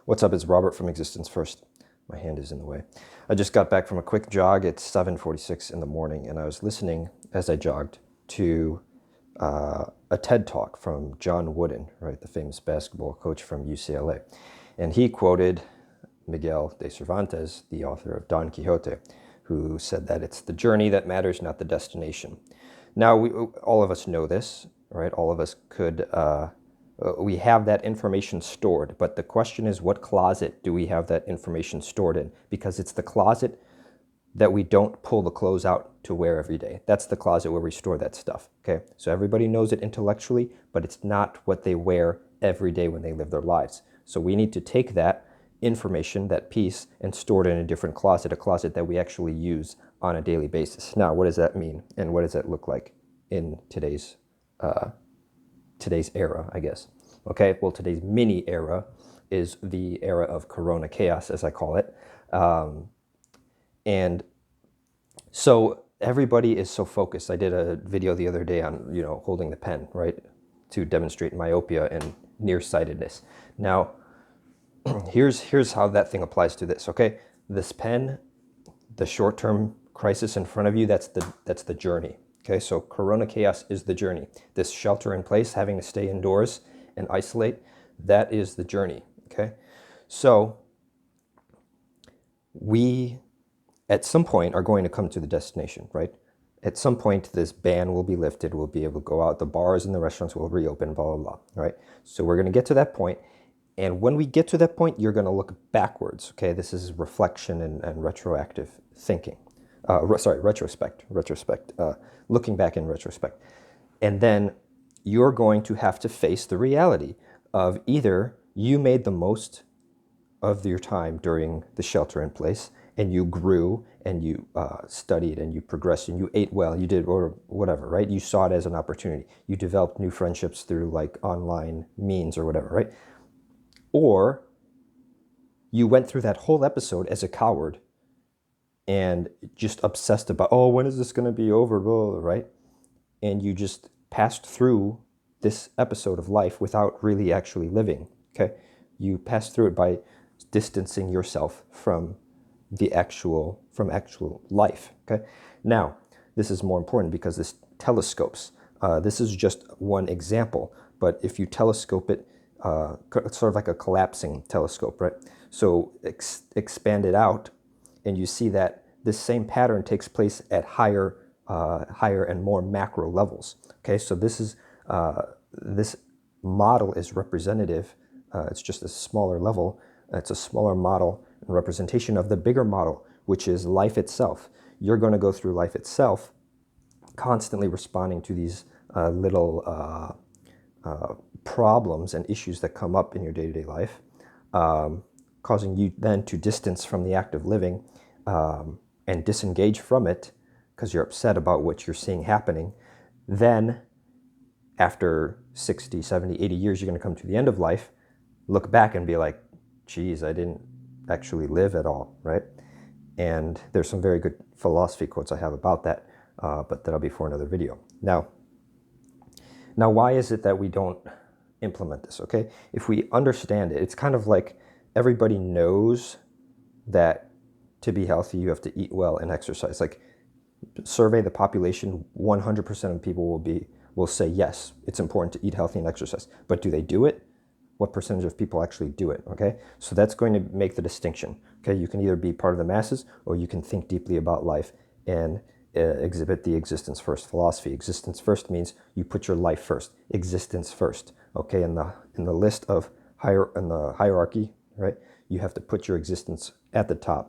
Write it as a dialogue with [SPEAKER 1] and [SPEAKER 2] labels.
[SPEAKER 1] What's up? It's Robert from Existence First. My hand is in the way. I just got back from a quick jog. It's 7:46 in the morning, and I was listening as I jogged to a TED Talk from John Wooden, right, the famous basketball coach from UCLA. And he quoted Miguel de Cervantes, the author of Don Quixote, who said that it's the journey that matters, not the destination. Now, all of us know this, right? All of us we have that information stored, but the question is, what closet do we have that information stored in? Because it's the closet that we don't pull the clothes out to wear every day. That's the closet where we store that stuff, okay? So everybody knows it intellectually, but it's not what they wear every day when they live their lives. So we need to take that information, that piece, and store it in a different closet, a closet that we actually use on a daily basis. Now, what does that mean? And what does that look like in today's era, I guess? Okay, well, today's mini era is the era of Corona chaos, as I call it. And so everybody is so focused. I did a video the other day on, holding the pen, right, to demonstrate myopia and nearsightedness. Now, here's how that thing applies to this, okay? This pen, the short-term crisis in front of you, that's the journey, okay? So Corona chaos is the journey. This shelter in place, having to stay indoors and isolate, that is the journey, okay? So we, at some point, are going to come to the destination, right? At some point, this ban will be lifted. We'll be able to go out. The bars and the restaurants will reopen, blah, blah, blah, right? So we're going to get to that point. And when we get to that point, you're going to look backwards, okay? This is reflection and retroactive thinking. Retrospect, looking back in retrospect. And then you're going to have to face the reality of either you made the most of your time during the shelter in place, and you grew and you studied and you progressed and you ate well, you did or whatever, right? You saw it as an opportunity. You developed new friendships through like online means or whatever, right? Or you went through that whole episode as a coward and just obsessed about, oh, when is this going to be over, blah, blah, right? And you just passed through this episode of life without really actually living, okay? You passed through it by distancing yourself from actual life, okay? Now, this is more important because this telescopes. This is just one example, but if you telescope it, it's sort of like a collapsing telescope, right? So expand it out, and you see that this same pattern takes place at higher and more macro levels. Okay, so this model is representative. It's just a smaller level. It's a smaller model and representation of the bigger model, which is life itself. You're going to go through life itself, constantly responding to these little problems and issues that come up in your day-to-day life, causing you then to distance from the act of living and disengage from it because you're upset about what you're seeing happening. Then after 60, 70, 80 years, you're going to come to the end of life, look back and be like, geez, I didn't actually live at all, right? And there's some very good philosophy quotes I have about that, but that'll be for another video. Now, why is it that we don't implement this, okay? If we understand it, it's kind of like everybody knows that to be healthy, you have to eat well and exercise. Like, survey the population, 100% of people will say, yes, it's important to eat healthy and exercise. But do they do it? What percentage of people actually do it, okay? So that's going to make the distinction, okay? You can either be part of the masses or you can think deeply about life and exhibit the existence first philosophy. Existence first means you put your life first, existence first, okay? In the list of in the hierarchy, right? You have to put your existence at the top.